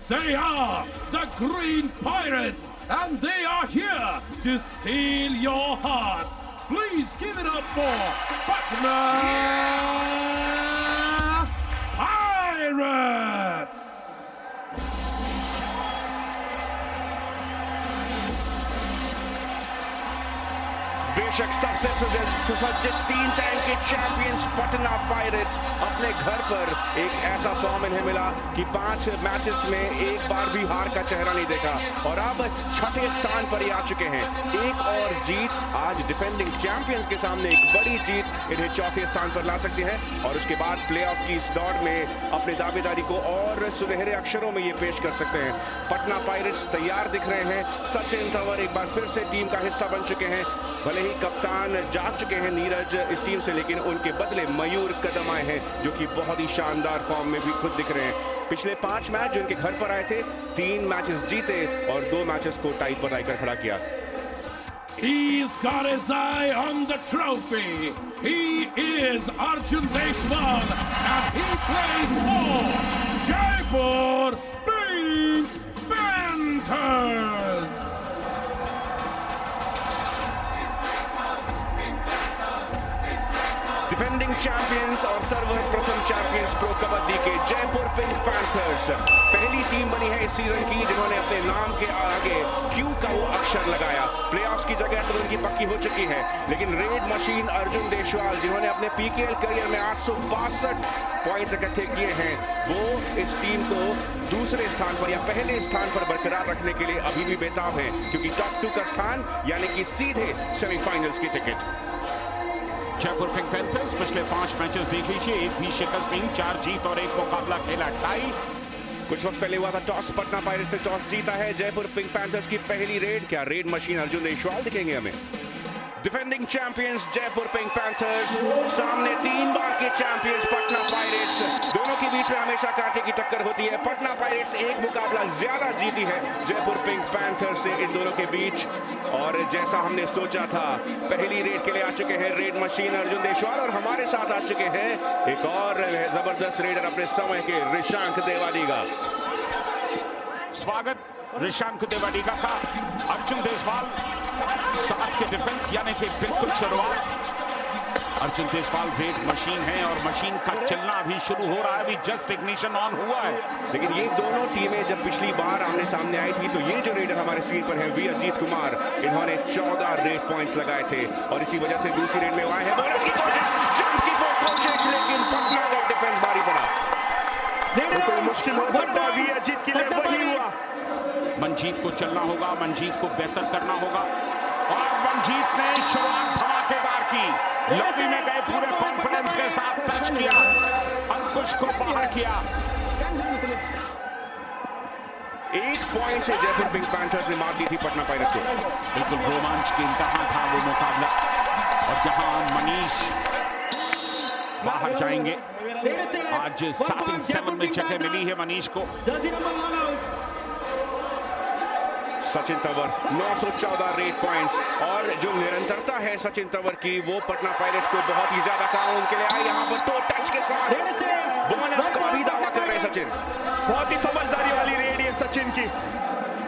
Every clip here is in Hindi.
They are the Green Pirates, and they are here to steal your hearts. Please give it up for Patna Pirates! बेशक सबसे सुसज्जित 3 टाइम के चैंपियंस पटना पायरेट्स अपने घर पर एक ऐसा फॉर्म इन्हें मिला कि 5 मैचेस में एक बार भी हार का चेहरा नहीं देखा और अब छठे स्थान पर ही आ चुके हैं। एक और जीत आज डिफेंडिंग चैंपियंस के सामने एक बड़ी जीत इन्हें चौथे स्थान पर ला सकती है और उसके बाद प्लेऑफ की इस दौड़ में अपनी दावेदारी को और सुनहरे अक्षरों में ये पेश कर सकते हैं। पटना पायरेट्स तैयार दिख रहे हैं। सचिन तंवर एक बार फिर से टीम का हिस्सा बन चुके हैं। भले ही कप्तान जा चुके हैं नीरज इस टीम से, लेकिन उनके बदले मयूर कदम आए हैं जो कि बहुत ही शानदार फॉर्म में भी खुद दिख रहे हैं। पिछले 5 मैच जो इनके घर पर आए थे 3 मैचेस जीते और 2 मैचेस को टाई पर आकर खड़ा किया। He's got his eye on the trophy. He is Arjun Deshwal and he plays for Jaipur Pink Panthers. Defending champions और सर्वप्रथम चैंपियंस प्रो कबड्डी के जयपुर पिंक पैंथर्स पहली टीम बनी है इस सीजन की जिन्होंने अपने नाम के आगे क्यू का वो अक्षर लगाया। प्लेऑफ्स की जगह तो उनकी पक्की हो चुकी है, लेकिन रेड मशीन अर्जुन देशवाल जिन्होंने अपने पीकेएल करियर में 862 पॉइंट्स इकट्ठे किए हैं, वो इस टीम को दूसरे स्थान पर या पहले स्थान पर बरकरार रखने के लिए अभी भी बेताब है, क्योंकि टॉप 2 का स्थान यानी कि सीधे सेमीफाइनल्स की टिकट। जयपुर पिंक पैंथर्स पिछले 5 मैचेस देख लीजिए, एक भी शिकस्त नहीं, 4 जीत और 1 मुकाबला खेला टाई। कुछ वक्त पहले हुआ था टॉस, पटना पायरेट्स ने टॉस जीता है। जयपुर पिंक पैंथर्स की पहली रेड, क्या रेड मशीन अर्जुन देशवाल दिखेंगे हमें? Defending champions Jaipur pink panthers सामने 3 बार के चैंपियंस पटना पायरेट्स, दोनों के बीच में हमेशा कांटे की टक्कर होती है। पटना पायरेट्स एक मुकाबला ज्यादा जीती है जयपुर पिंक पैंथर्स से इन दोनों के बीच, और जैसा हमने सोचा था पहली रेड के लिए आ चुके हैं रेड मशीन अर्जुन देशवाल और हमारे साथ आ चुके हैं एक और जबरदस्त रेडर अपने समय के ऋषांक देवाडीगा। स्वागत ऋषांक देवाडीगा का। अर्जुन देशवाल 7 के डिफेंस यानी कि बिल्कुल शुरुआत। अर्जुन देशवाल रेड मशीन है और मशीन का चलना अभी शुरू हो रहा है, अभी जस्ट इग्निशन ऑन हुआ है। लेकिन ये दोनों टीमें जब पिछली बार आमने सामने आई थी तो ये जो रेडर हमारे स्क्रीन पर है वी अजीत कुमार, इन्होंने 14 रेड पॉइंट्स लगाए थे और इसी वजह से दूसरी रेड में आए हैं। बोनस की कोशिश, लेकिन पटना का डिफेंस भारी पड़ा, बिल्कुल मुश्किल हो सकता है वी अजीत के लिए। वही हुआ, मंजीत को चलना होगा, मंजीत को बेहतर करना होगा और मंजीत ने शुरुआत धमाकेदार की, लॉबी में गए पूरे कॉन्फिडेंस के साथ टच किया, अंकुश को बाहर किया। 1 पॉइंट से जयपुर पिंक पैंथर्स ने मार दी थी पटना पायरेट्स को। बिल्कुल रोमांच के इंतहा था वो मुकाबला, और जहां मनीष बाहर जाएंगे, आज स्टार्टिंग 7 में जगह मिली है मनीष को। सचिन तंवर 914 रेड पॉइंट्स, और जो निरंतरता है सचिन तंवर की वो पटना पायरेट्स को बहुत ही ज्यादा काम उनके लिए आई। यहाँ पर 2 टच के साथ बोनस का भी दावा कर रहे हैं सचिन। बहुत ही समझदारी वाली रेड है सचिन की।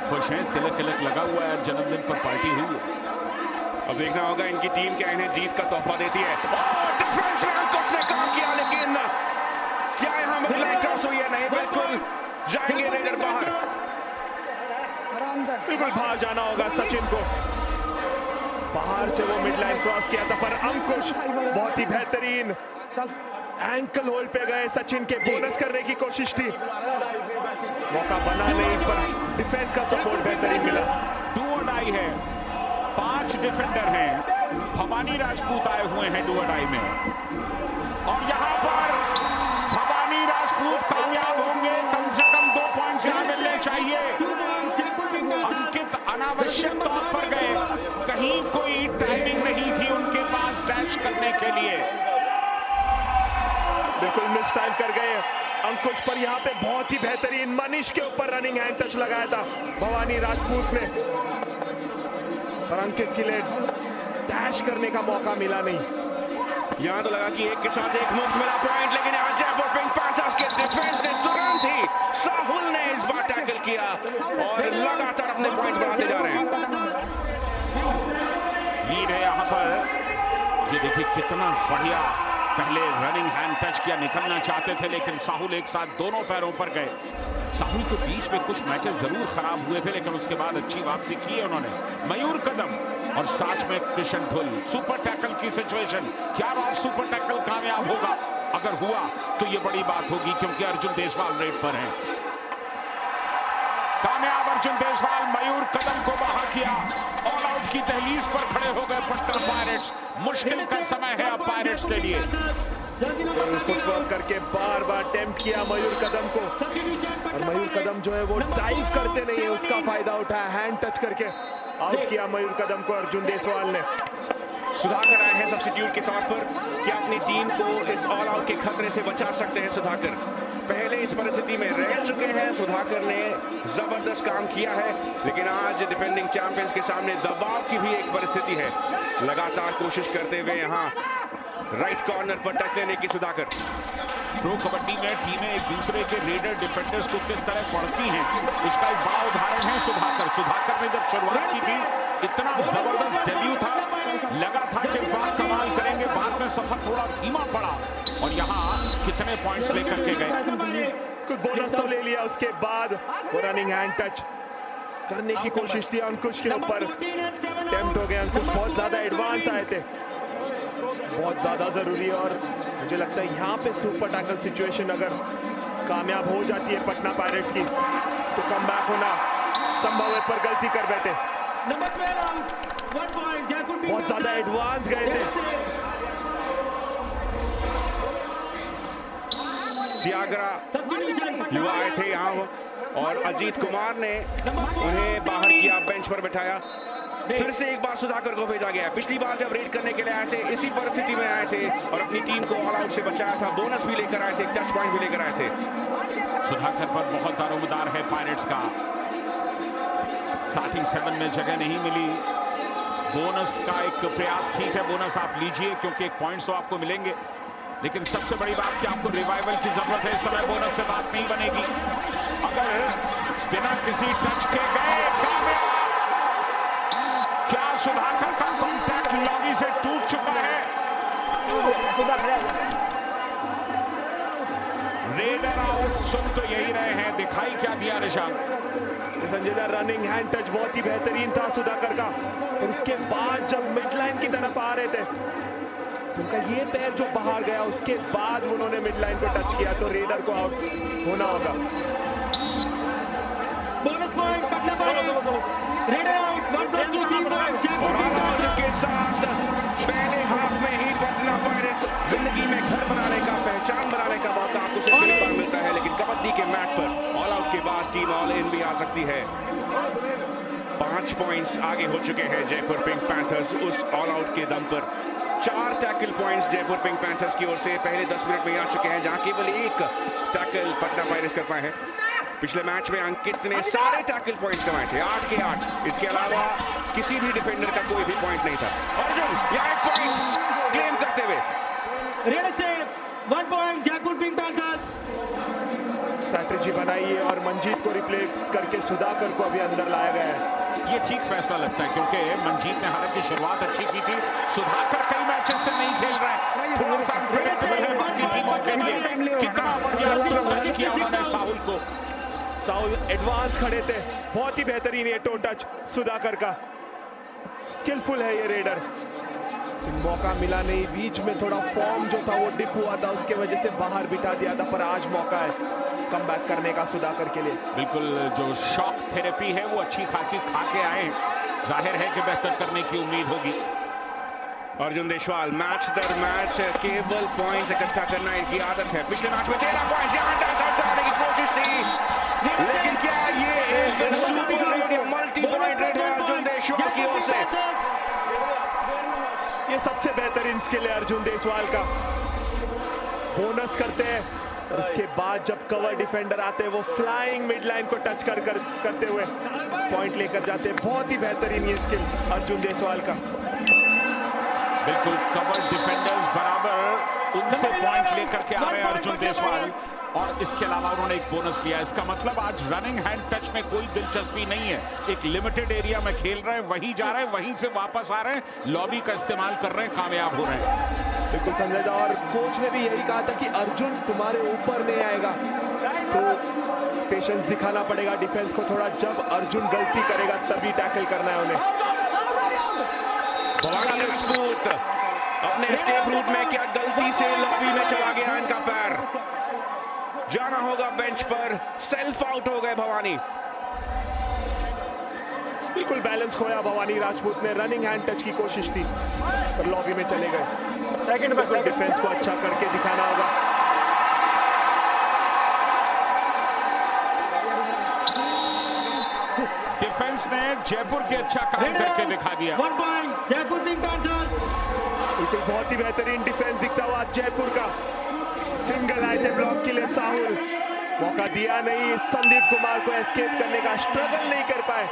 खुश हैं, तिलक तिलक लगा हुआ है, जन्मदिन पर पार्टी हुई है। अब देखना होगा इनकी टीम क्या इन्हें जीत का तोहफा देती है। डिफेंस में अंकुश ने काम किया, लेकिन क्या यहाँ मिड लाइन क्रॉस हुई है? नहीं, बिल्कुल जाएंगे रेडर बाहर, बिल्कुल बाहर जाना होगा सचिन को। बाहर से वो मिड लाइन क्रॉस किया था, पर अंकुश बहुत ही बेहतरीन एंकल होल्ड पे गए सचिन के, बोनस करने की कोशिश थी, मौका बना नहीं, पर डिफेंस का सपोर्ट बेहतरीन मिला। डू और डाई है, 5 डिफेंडर हैं, भवानी राजपूत आए हुए हैं डू और डाई में, और यहां पर भवानी राजपूत कामयाब होंगे। कम से कम 2 पॉइंट्स यहां मिलने चाहिए। अंकित अनावश्यक तौर पर गए, कहीं कोई टाइमिंग नहीं थी उनके पास डैश करने के लिए, बिल्कुल मिस टाइम कर गए अंकुश। पर यहाँ पे बहुत ही बेहतरीन मनीष के ऊपर रनिंग हैंड टच लगाया था भवानी राजपूत ने, पर अंकित के लिए डैश करने का मौका मिला नहीं। यहाँ तो लगा कि एक के साथ एक मुफ्त मिला पॉइंट, लेकिन यहाँ जयपुर पिंक पैंथर्स के डिफेंस ने तुरंत ही साहुल ने इस बार टैकल किया और लगातार अपने पॉइंट्स बढ़ाते जा रहे हैं। लीड है यहाँ पर। ये देखिए कितना बढ़िया पहले रनिंग हैंड टच किया, निकलना चाहते थे लेकिन साहुल एक साथ दोनों पैरों पर गए। साहुल के बीच में कुछ मैचेस जरूर खराब हुए थे लेकिन उसके बाद अच्छी वापसी की है उन्होंने। मयूर कदम और साथ में कृष्ण ढुल, सुपर टैकल की सिचुएशन। क्या रॉफ सुपर टैकल कामयाब होगा? अगर हुआ तो ये बड़ी बात होगी क्योंकि अर्जुन देशवाल रेड पर हैं। कामयाब अर्जुन देशवाल, मयूर कदम को बाहर किया। ऑल आउट की दहलीज पर खड़े हो गए पटना पायरेट्स। मुश्किल का समय है अब पायरेट्स के लिए। फुटवर्क करके बार बार अटेम्प्ट किया मयूर कदम को, और मयूर कदम जो है वो डाइव करते नहीं है, उसका फायदा उठाया। हैंड टच करके आउट किया मयूर कदम को अर्जुन देशवाल ने। सुधाकर आए हैं सब्स्टिट्यूट के तौर पर। क्या अपनी टीम को इस ऑल आउट के खतरे से बचा सकते हैं सुधाकर? पहले इस परिस्थिति में रह चुके हैं, सुधाकर ने जबरदस्त काम किया है लेकिन आज डिफेंडिंग चैंपियंस के सामने दबाव की भी एक परिस्थिति है। लगातार कोशिश करते हुए यहाँ राइट कॉर्नर पर टच लेने की सुधाकर। प्रो कबड्डी में टीमें एक दूसरे के रेडर डिफेंडर्स को किस तरह पढ़ती हैं, इसका एक बड़ा उदाहरण है सुधाकर। सुधाकर ने जब शुरुआत की थी इतना जबरदस्त डेब्यू था, लगा था कि इस बार कमाल करेंगे, बाद में सफर थोड़ा धीमा पड़ा और यहाँ कितने पॉइंट्स लेकर के गए। कुछ बोनस तो ले लिया, उसके बाद वो रनिंग हैंड टच करने की कोशिश थी अंकुश के ऊपर। अटेम्प्ट हो गए, अंकुश बहुत ज्यादा एडवांस आए थे, बहुत ज्यादा जरूरी है। और मुझे लगता है यहाँ पे सुपर टैकल सिचुएशन अगर कामयाब हो जाती है पटना पायरेट्स की तो कम बैक होना संभव है, पर गलती कर बैठे। बहुत ज्यादा एडवांस गए थे। त्यागरा युवा आए थे यहाँ और अजीत कुमार ने उन्हें बाहर किया, बेंच पर बैठाया। फिर से एक बार सुधाकर को भेजा गया। पिछली बार जब रेड करने के लिए आए थे इसी परिस्थिति में आए थे और अपनी टीम को ऑल आउट से बचाया था, बोनस भी लेकर आए थे, टच पॉइंट भी लेकर आए थे। सुधाकर पर बहुत दारोमदार है पायरेट्स का। स्टार्टिंग 7 में जगह नहीं मिली। बोनस का एक प्रयास, ठीक है बोनस आप लीजिए क्योंकि एक पॉइंट्स तो आपको मिलेंगे, लेकिन सबसे बड़ी बात कि आपको रिवाइवल की जरूरत है। इस समय बोनस से बात नहीं बनेगी। अगर बिना किसी टच के गए कामयाब। क्या सुधाकर का कॉन्टैक्ट लॉबी से टूट चुका है? रेडर आउट, सुन तो यही रहे हैं, दिखाई क्या दिया निशांत? संजय दा रनिंग हैंड टच बहुत ही बेहतरीन था सुधाकर का, और उसके बाद जब मिड लाइन की तरफ आ रहे थे तो उनका ये पैर जो बाहर गया, उसके बाद उन्होंने मिड लाइन को टच किया तो रेडर को आउट होना होगा। Bonus point Patna pirates, raider out, 1 + 2 3 points. और ऑल आउट के साथ पहले हाफ में ही पटना पायरेट्स जिंदगी में घर बनाने का, पहचान बनाने का मौका आपको सिर्फ एक बार मिलता है, लेकिन कबड्डी के मैट पर ऑल आउट के बाद टीम ऑल इन भी आ सकती है। 5 पॉइंट्स आगे हो चुके हैं जयपुर पिंक पैंथर्स उस ऑल आउट के दम पर। 4 tackle points Jaipur pink panthers की ओर से पहले 10 मिनट में आ चुके हैं, जहां केवल 1 टैकल पटना पायरेट्स कर पाए हैं। पिछले मैच में अंकित ने सारे टैकल पॉइंट्स कमाए थे, 8 के 8। इसके अलावा किसी भी डिफेंडर का कोई भी पॉइंट नहीं था। अर्जुन यहाँ 1 पॉइंट क्लेम करते हुए। रेडर से 1 point Jaipur pink panthers. Strategy बनाई है और मंजीत को रिप्लेस करके सुधाकर को अभी अंदर लाया गया है। ये ठीक फैसला लगता है क्योंकि मंजीत ने हालांकि शुरुआत अच्छी की थी, सुधाकर कई मैचेस से नहीं खेल रहे हैं, थोड़ा सा अनप्रेडिक्टेबल है बाकी टीमों के लिए। कितना बढ़िया टच किया उन्होंने साहुल को। साहुल एडवांस खड़े थे, बहुत ही बेहतरीन ये टो टच सुधाकर का। स्किलफुल है ये रेडर। मौका मिला नहीं, बीच में थोड़ा फॉर्म जो था वो डिप हुआ था, उसके वजह से बाहर बिठा दिया था, पर आज मौका है कम बैक करने का सुधाकर के लिए। बिल्कुल, जो शॉक थेरेपी है वो अच्छी खासी खा के आए, जाहिर है कि बेहतर करने की उम्मीद होगी। अर्जुन देशवाल मैच दर मैच केवल पॉइंट्स इकट्ठा करना इनकी आदत है। पिछले मैच में 13 पॉइंट्स यहाँ टच आउट कराने की कोशिश थी, लेकिन क्या ये एक सुपर रेड या मल्टी पॉइंट रेड है अर्जुन देशवाल की ओर से? ये सबसे बेहतरीन स्किल है अर्जुन देशवाल का। बोनस करते हैं और उसके बाद जब कवर डिफेंडर आते हैं वो फ्लाइंग मिड लाइन को टच करते हुए पॉइंट लेकर जाते हैं। बहुत ही बेहतरीन ये स्किल अर्जुन देशवाल का। बिल्कुल, कवर डिफेंडर्स बराबर उनसे पॉइंट लेकर के आ रहे हैं अर्जुन देसवाल, और इसके अलावा उन्होंने एक बोनस लिया। इसका मतलब आज रनिंग हैंड टच में कोई दिलचस्पी नहीं है। एक लिमिटेड एरिया में खेल रहे हैं, वहीं जा रहे हैं, वहीं से वापस आ रहे हैं, लॉबी का इस्तेमाल कर रहे हैं, कामयाब हो रहे हैं। बिल्कुल संजय दा, और कोच ने भी यही कहा था कि अर्जुन तुम्हारे ऊपर नहीं आएगा, तो पेशेंस दिखाना पड़ेगा डिफेंस को थोड़ा। जब अर्जुन गलती करेगा तभी टैकल करना है उन्हें। भवानी राजपूत अपने एस्केप रूट में क्या गलती से लॉबी में चला गया इनका पैर, जाना होगा बेंच पर। सेल्फ आउट हो गए भवानी। बिल्कुल बैलेंस खोया भवानी राजपूत ने, रनिंग हैंड टच की कोशिश थी पर लॉबी में चले गए। सेकंड पे डिफेंस को अच्छा करके दिखाना होगा। डिफेंस ने जयपुर के अच्छा काम करके दिखा दिया। 1 पॉइंट जयपुर पिंक पैंथर्स। बिल्कुल बहुत ही बेहतरीन डिफेंस दिखता हुआ जयपुर का। सिंगल आए थे ब्लॉक के लिए साहुल, मौका दिया नहीं संदीप कुमार को एस्केप करने का, स्ट्रगल नहीं कर पाए।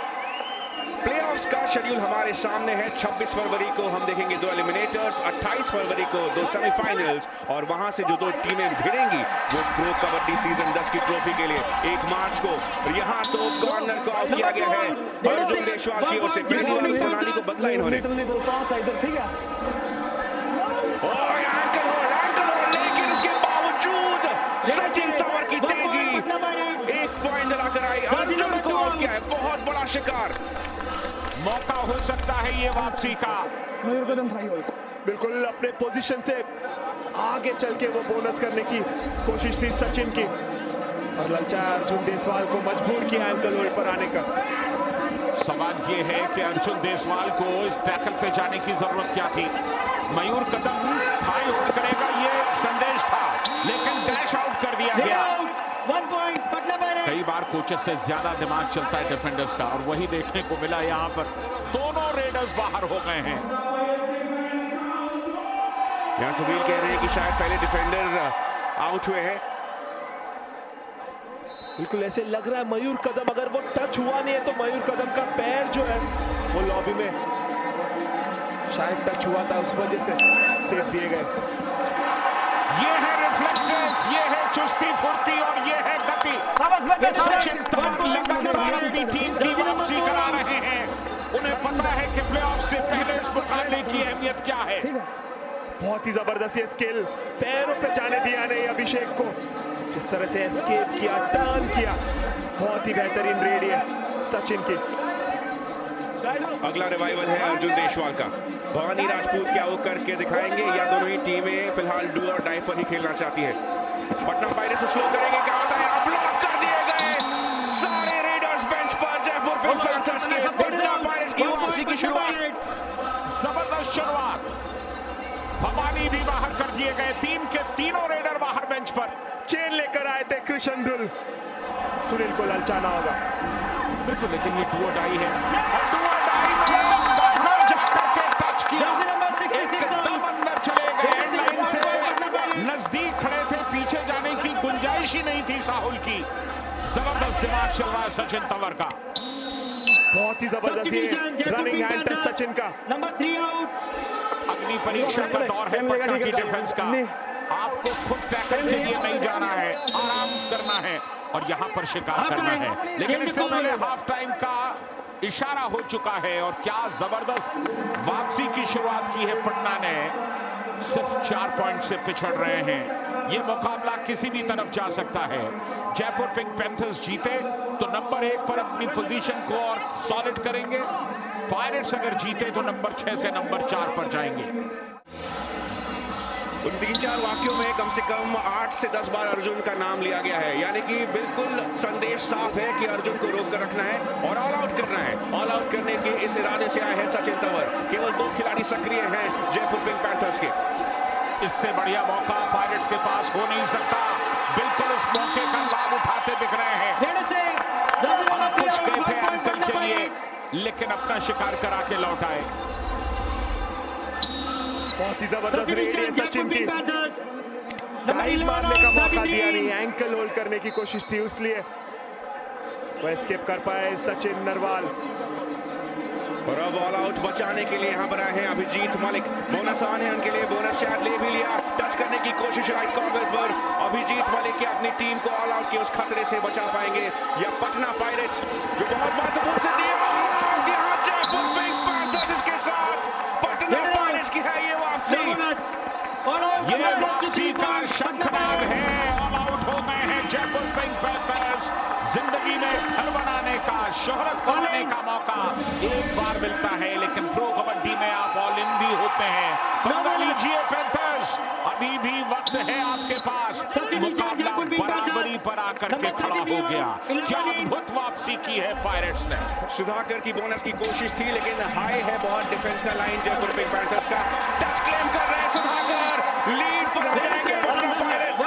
प्लेऑफ्स का शेड्यूल हमारे सामने है। 26 फरवरी को हम देखेंगे 2 एलिमिनेटर्स, 28 फरवरी को 2 सेमीफाइनल्स, और वहां से जो 2 टीमें भिड़ेंगी वो प्रो कबड्डी सीजन 10 की ट्रॉफी के लिए 1 मार्च को। यहाँ तो कॉर्नर को आउट किया गया है अर्जुन देसवाल की ओर से। पहली बार इस प्रणाली को बदला इन्होंने। लेकिन उसके बावजूद सचिन तंवर की तेजी 1 पॉइंट दिलाकर आई। अर्जुन को आउट किया है, बहुत बड़ा शिकार। मौका हो सकता है ये वापसी का। बिल्कुल अपने पोजीशन से आगे चल के वो बोनस करने की कोशिश थी सचिन की, और ललचाया अर्जुन देसवाल को, मजबूर किया एंकल होल्ड पर आने का। सवाल ये है कि अर्जुन देसवाल को इस टैकल पे जाने की जरूरत क्या थी। मयूर कदम हाई होल्ड करेगा ये संदेश था, लेकिन डैश आउट कर दिया गया। 1 पॉइंट पटना पायरेट्स। कई बार कोचेस से ज्यादा दिमाग चलता है डिफेंडर्स का, और वही देखने को मिला यहाँ पर। दोनों रेडर्स बाहर हो गए हैं। यहाँ सुनील कह रहे हैं कि शायद पहले डिफेंडर आउट हुए हैं। बिल्कुल ऐसे लग रहा है मयूर कदम, अगर वो टच हुआ नहीं है तो मयूर कदम का पैर जो है वो लॉबी में शायद टच हुआ था, उस वजह से सेफ दिए गए। ये है रिफ्लेक्सेस, ये है चुस्ती फुर्ती, और ये है गति। सचिन तंवर लगातार अपनी टीम की वापसी करा रहे हैं। उन्हें पता है कि प्लेऑफ से पहले इस मुकाबले की अहमियत क्या है। बहुत ही जबरदस्त स्किल, पैरों पे जाने दिया नहीं अभिषेक को, जिस तरह से एस्केप किया, टर्न किया, बहुत ही बेहतरीन रेड है सचिन की। अगला रिवाइवल है अर्जुन देसवाल का। भवानी राजपूत क्या वो करके दिखाएंगे, या दोनों ही टीमें फिलहाल डू और डाई पर ही खेलना चाहती है। पटना पायरेट्स से स्लो करेंगे, क्या होता है, ब्लॉक कर दिए गए सारे रेडर्स बेंच पर। जयपुर पिंक पैंथर्स के पटना पायरेट्स की वापसी की शुरुआत, जबरदस्त शुरुआत। भवानी भी बाहर कर दिए गए, टीम के तीनों रेडर बाहर बेंच पर। चेन लेकर आए थे कृष्ण धुल, सुनील को ललचाना होगा। बिल्कुल, लेकिन ये डू और डाई है, और डू और डाई में करके टच किया, एकदम अंदर चले गए। लाइन से नजदीक खड़े थे, पीछे जाने की गुंजाइश ही नहीं थी साहुल की। जबरदस्त दिमाग चल रहा है सचिन तंवर का। बहुत ही जबरदस्त रनिंग हैंड टच सचिन का। Number 3 out. अग्नि परीक्षा का दौर है पटना की डिफेंस का। आपको खुद टैकल के लिए नहीं जाना है, आराम करना है और यहां पर शिकार करना है। लेकिन इससे पहले हाफ टाइम का इशारा हो चुका है, और क्या जबरदस्त वापसी की शुरुआत की है पटना ने। सिर्फ 4 पॉइंट से पिछड़ रहे हैं। यह मुकाबला किसी भी तरफ जा सकता है। जयपुर पिंक पैंथर्स जीते तो नंबर 1 पर अपनी पोजीशन को और सॉलिड करेंगे। पायरेट्स अगर जीते तो नंबर 6 से नंबर 4 पर जाएंगे। उन 3-4 वाक्यों में कम से कम 8 से 10 बार अर्जुन का नाम लिया गया है, यानी कि बिल्कुल संदेश साफ है कि अर्जुन को रोक कर रखना है और ऑल आउट करना है। ऑल आउट करने के इस इरादे से आए हैं सचिन तंवर। केवल 2 खिलाड़ी सक्रिय हैं जयपुर पिंक पैंथर्स के। इससे बढ़िया मौका पायरेट्स के पास हो नहीं सकता। बिल्कुल इस मौके का लाभ उठाते दिख रहे हैं। खुश गए थे अंकल के लिए, लेकिन अपना शिकार करा के लौट आए। बहुत ही जबरदस्त रेड है सचिन की। डाइव मारने का मौका दिया नहीं, एंकल होल्ड करने की कोशिश थी, इसलिए वो एस्केप कर पाए सचिन नरवाल। और अब ऑल आउट बचाने के लिए यहाँ पर आए हैं अभिजीत मलिक। बोनस ऑन है उनके लिए, बोनस शायद ले भी लिया। टच करने की कोशिश राइट कॉर्नर पर अभिजीत मलिक की, अपनी टीम को ऑल आउट के उस खतरे से बचा पाएंगे या पटना पायरेट्स जो बहुत महत्वपूर्ण से दिए यहाँ जयपुर पिंक पैंथर्स इसके साथ पटना पायरेट्स की है ये वापसी। ये वापसी का शंखनाद है। ऑल आउट हो गए हैं जयपुर पिंक पैंथर्स। जिंदगी में घर बनाने का, शोहरत कमाने का मौका एक बार मिलता है, लेकिन प्रो कबड्डी में आप ऑल इन भी होते हैं। पंगा लीजिए पैंथर्स, अभी भी वक्त है आपके पास। मुकाबला बराबरी पर आकर के खड़ा हो गया। क्या अद्भुत वापसी की है पायरेट्स ने। सुधाकर की बोनस की कोशिश थी, लेकिन हाई है बहुत डिफेंस का लाइन जयपुर पिंक पैंथर्स का। टच क्लेम कर रहे हैं सुधाकर, लीड पर जाएंगे पायरेट्स।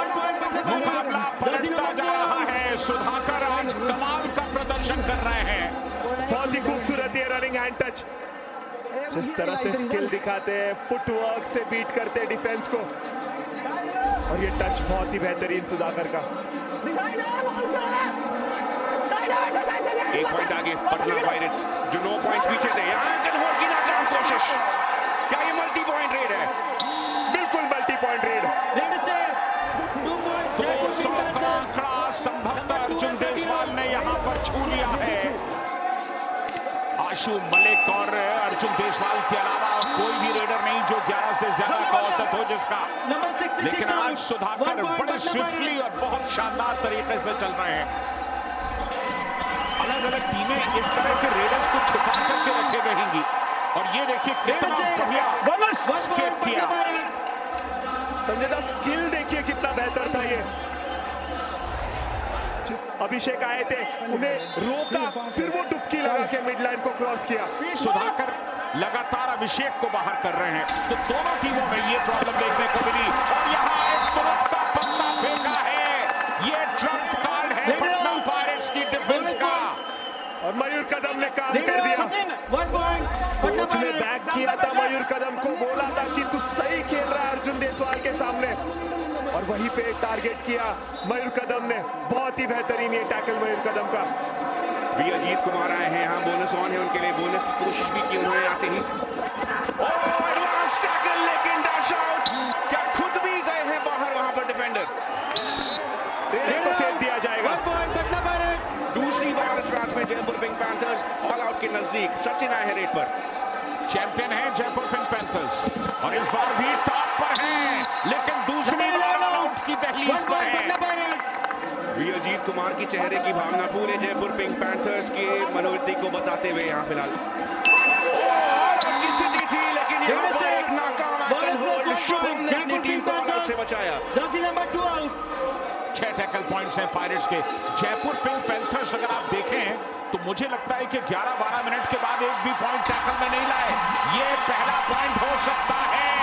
मुकाबला पलटता जा रहा है। सुधाकर आज कमाल का प्रदर्शन कर रहे हैं। बहुत ही खूबसूरत ये रनिंग हैंड टच, जिस तरह से स्किल दिखाते हैं, फुटवर्क से बीट करते हैं डिफेंस को, और ये टच बहुत ही बेहतरीन सुधाकर का। एक पॉइंट आगे पटना पायरेट्स जो 9 पॉइंट्स पीछे थे। यहाँ कन्वर्ट की नाकाम कोशिश। क्या ये मल्टी पॉइंट रेड है? बिल्कुल मल्टी पॉइंट रेड। 200 का आंकड़ा संभवतः अर्जुन देसवाल ने यहाँ पर छू लिया है। आशु मलिक और अर्जुन देसवाल के अलावा कोई भी रेडर नहीं जो 11 से ज्यादा का औसत हो जिसका। लेकिन आज सुधाकर बड़े स्विफ्टली और बहुत शानदार तरीके से चल रहे हैं। अलग अलग टीमें इस तरह के रेडर्स को छुपा करके रखे रहेंगी, और ये देखिए कितना बढ़िया स्केप किया। संजय दा, स्किल देखिए कितना बेहतर था ये। अभिषेक आए थे, उन्हें रोका, फिर वो डुबकी लगा के मिड लाइन को क्रॉस किया। सुधाकर लगातार अभिषेक को बाहर कर रहे हैं, तो दोनों टीमों में ये प्रॉब्लम देखने को मिली। और यहाँ एक तुरंत का पत्ता फेंका है। ये ट्रम्प कार्ड है पटना पायरेट्स की डिफेंस का, और मयूर कदम ने काम कर दिया। कोच ने बैक किया था मयूर कदम को, बोला था कि तू सही खेल रहा है अर्जुन देसवाल के सामने, और वहीं पे टारगेट किया मयूर कदम ने। बहुत ही बेहतरीन ये टैकल मयूर कदम का। भी अजीत कुमार आए हैं यहाँ, बोनस ऑन है उनके लिए। बोनस की कोशिश भी की उन्होंने आते ही। एडवांस टैकल, लेकिन डैश आउट। क्या खुद भी गए हैं बाहर वहां पर डिफेंडर? रेड को सेव दिया जाएगा। दूसरी बार इस मैच में Jaipur pink panthers all out के नजदीक। सचिन आए हैं रेड पर। चैंपियन है जयपुर पिंक पैंथर्स, और इस बार भी टॉप पर है, लेकिन दूसरी बार ऑल आउट की दहलीज पर है। वी अजीत कुमार की चेहरे की भावना पूरे जयपुर पिंक पैंथर्स की मनोवृत्ति को बताते हुए यहाँ फिलहाल स्थिति थी, लेकिन यहाँ पर एक नाकाम होल्ड शुभम ने अपनी टीम को ऑल आउट से बचाया। 6 टैकल पॉइंट्स हैं पायरेट्स के। जयपुर पिंक पैंथर्स अगर आप देखें तो मुझे लगता है कि 11-12 मिनट के बाद एक भी पॉइंट टैकल में नहीं लाए। ये पहला पॉइंट हो सकता है,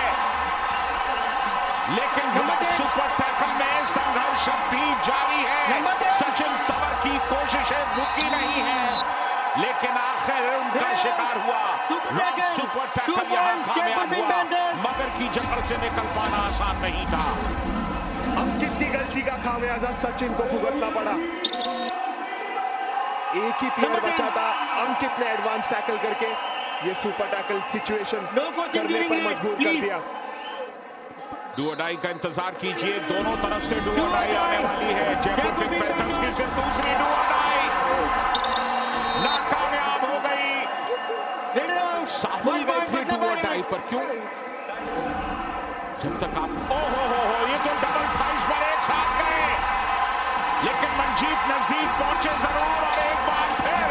लेकिन सुपर टैकल में संघर्ष भी जारी है। सचिन तंवर की कोशिशें रुकी नहीं है, लेकिन आखिर उनका शिकार हुआ। सुपर टैकल यहाँ कामयाब हुआ, मगर की जकड़ से निकल पाना आसान नहीं था। अंकित की गलती का खामियाजा सचिन को भुगतना पड़ा। एक ही प्लेयर बचा था, अंकित ने एडवांस टैकल करके ये सुपर टैकल सिचुएशन करने पर मजबूर कर दिया। डू और डाई का इंतजार कीजिए, दोनों तरफ से डू और डाई आने वाली है। जयपुर पिंक पैंथर्स की सिर्फ दूसरी डू और डाई नाकामयाब हो गई। साहुल गए थे डू और डाई पर, क्यों? जब तक आप हो ये तो डबल थाइस पर एक साथ गए, लेकिन मंजीत नजदीक पहुंचे जरूर, और एक बार फिर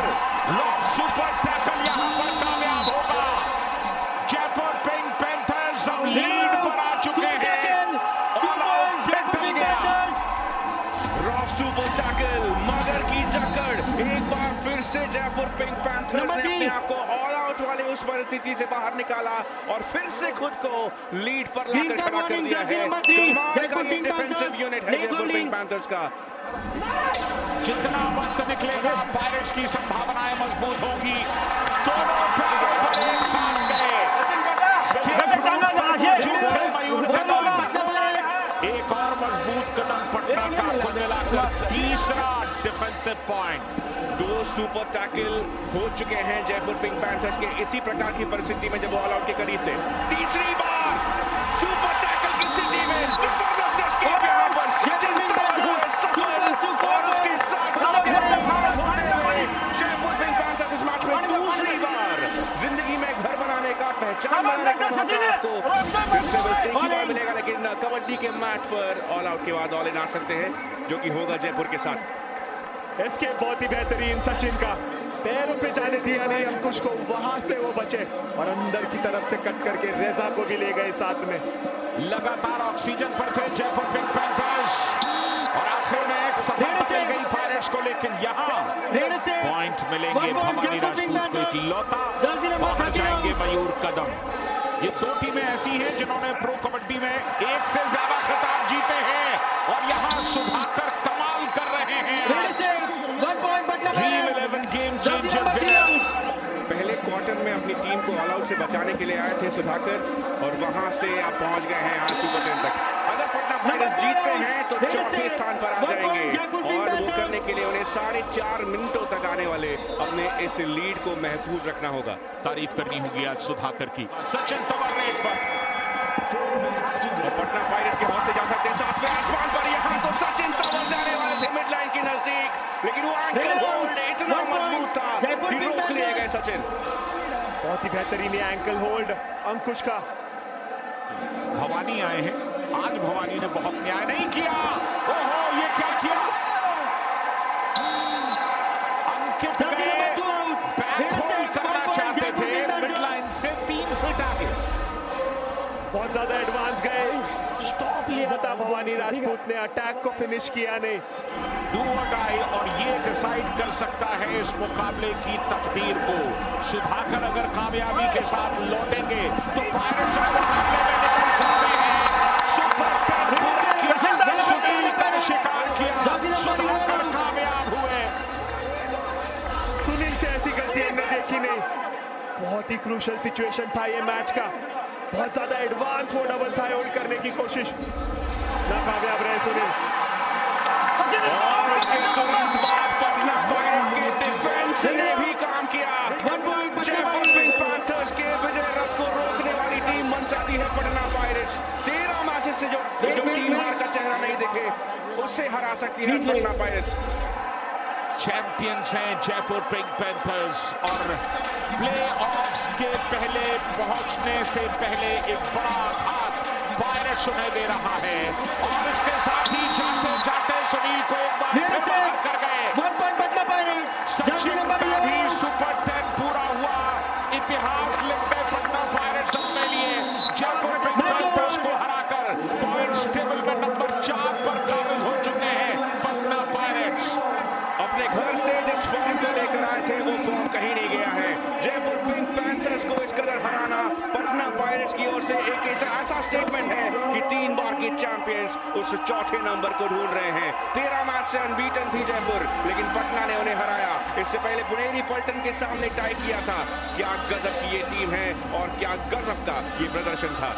सुपर टैकल यहां पर कामयाब होगा। जयपुर पिंक पैंथर्स अब लीड पर आ चुके हैं। सुपर टैकल, मगर की जकड़। एक बार फिर से जयपुर पिंक पैंथर्स ने अपने आप को ऑल आउट वाले उस परिस्थिति से बाहर निकाला और फिर से खुद को लीड पर लाकर खड़ा कर दिया है। कमाल का ये डिफेंसिव यूनिट है जयपुर पिंक पैंथर्स का। जितना वक्त निकलेगा पायरेट्स की संभावनाएं मजबूत होंगी। दोनों पर एक साथ गए। मयूर कदम, एक और मजबूत कदम पटना का को मिलाकर तीसरा डिफेंसिव पॉइंट। 2 सुपर टैकल हो चुके हैं जयपुर पिंक पैंथर्स के, इसी प्रकार की परिस्थिति में जब ऑल आउट के करीब थे। तीसरी बार सुपर टैकल की स्थिति में जबरदस्त एस्केप यहां पर सचिन तंवर हुए सफल और उसके साथ साथ जयपुर पिंक पैंथर्स इस मैच में दूसरी बार जिंदगी में घर बनाने का, पहचान बनाने का मौका आपको एक ही बार मिलेगा, लेकिन कबड्डी के मैट पर ऑल आउट के बाद ऑल इन आ सकते हैं, जो कि होगा जयपुर के साथ। एस्केप बहुत ही बेहतरीन सचिन का, पैरों पे जाने दिया नहीं अंकुश को, वहां पे वो बचे और अंदर की तरफ से कट करके रेजा को भी ले गए साथ में। लगातार ऑक्सीजन पर थे जयपुर पिंक पैंथर्स और आखिर में एक सफलता मिल गई पायरेट्स को, लेकिन यहाँ पॉइंट मिलेंगे भवानी राजपूत को इकलौता, बाहर जाएंगे मयूर कदम। ये दो टीमें ऐसी हैं जिन्होंने प्रो कबड्डी में एक से ज्यादा खिताब जीते हैं और यहाँ सुधाकर कमाल कर रहे हैं। Dream 11 game changer winner. पहले क्वार्टर में अपनी टीम को ऑल आउट से बचाने के लिए आए थे सुधाकर और वहां से आप पहुंच गए हैं आज सुपर 10 तक। अगर पटना पायरेट्स जीतते हैं तो चौथे स्थान पर आ जाएंगे और वो करने के लिए उन्हें 4.5 मिनटों तक आने वाले अपने इस लीड को महफूज रखना होगा। तारीफ करनी होगी आज सुधाकर की। सचिन तंवर रेड पर और पटना पायरेट्स के हौसले जा सकते हैं साथ में आसमान पर। यहाँ तो सचिन तंवर जाने वाले थे मिड लाइन के नजदीक, लेकिन वो एंकल होल्ड इतना मजबूत था कि रोक लिए गए सचिन। बहुत ही बेहतरीन एंकल होल्ड अंकुश का। भवानी आए हैं, आज भवानी ने बहुत न्याय नहीं किया। ओहो, ये क्या किया? अंकित गए, बैक होल्ड करना चाहते थे, मिड लाइन से 3 फीट आगे। बहुत ज्यादा एडवांस गए, स्टॉप लिया था भवानी राजपूत ने, अटैक को फिनिश किया नहीं। डू और डाई, और ये डिसाइड कर सकता है इस मुकाबले की तकदीर को। सुधाकर अगर कामयाबी के साथ लौटेंगे तो पायरेट्स इस मुकाबले में निकल सकते हैं। सुपर 10 पूरा किया, सुनील का शिकार किया, सुधाकर कामयाब हुए। सुनील से ऐसी गलती हमने देखी नहीं। बहुत ही क्रूशल सिचुएशन था ये मैच का, बहुत ज्यादा एडवांस वो डबल था होल्ड करने की कोशिश, नाकामयाब रहे सुनील। और उसके तुरंत बाद पटना पायरेट्स के डिफेंस ने भी काम किया। जयपुर पिंक पैंथर्स के विजय रथ को रोकने वाली टीम बन सकती है पटना पायरेट्स। 13 मैचेस से जो टीम हार का चेहरा नहीं दिखे उससे हरा सकती है पटना पायरेट्स। चैंपियंस हैं जयपुर पिंक पैंथर्स और प्लेऑफ्स के पहले पहुंचने से पहले एक बड़ा आघात पायरेट्स उन्हें दे रहा है और इसके साथ ही जाते जाते सुनील को एक बार बाहर कर गए। सचिन का भी सुपर 10 पूरा हुआ, इतिहास लिख गए पटना पायरेट्स अपने लिए। जयपुर पिंक पैंथर्स को हराकर पॉइंट्स टेबल में नंबर 4 पर काबिज हो चुके हैं पटना पायरेट्स। अपने घर से जिस फॉर्म को लेकर आए थे वो फॉर्म कहीं नहीं गया है। जयपुर पिंक पैंथर्स को इस कदर हराना पटना पायरेट्स की ओर से एक ऐसा स्टेटमेंट है कि 3 बार के चैंपियंस उस चौथे नंबर को ढूंढ रहे हैं। 13 मैच से अनबीटन थी जयपुर, लेकिन पटना ने उन्हें हराया। इससे पहले पुनेरी पल्टन के सामने टाई किया था। क्या गजब की ये टीम है और क्या गजब का ये प्रदर्शन था।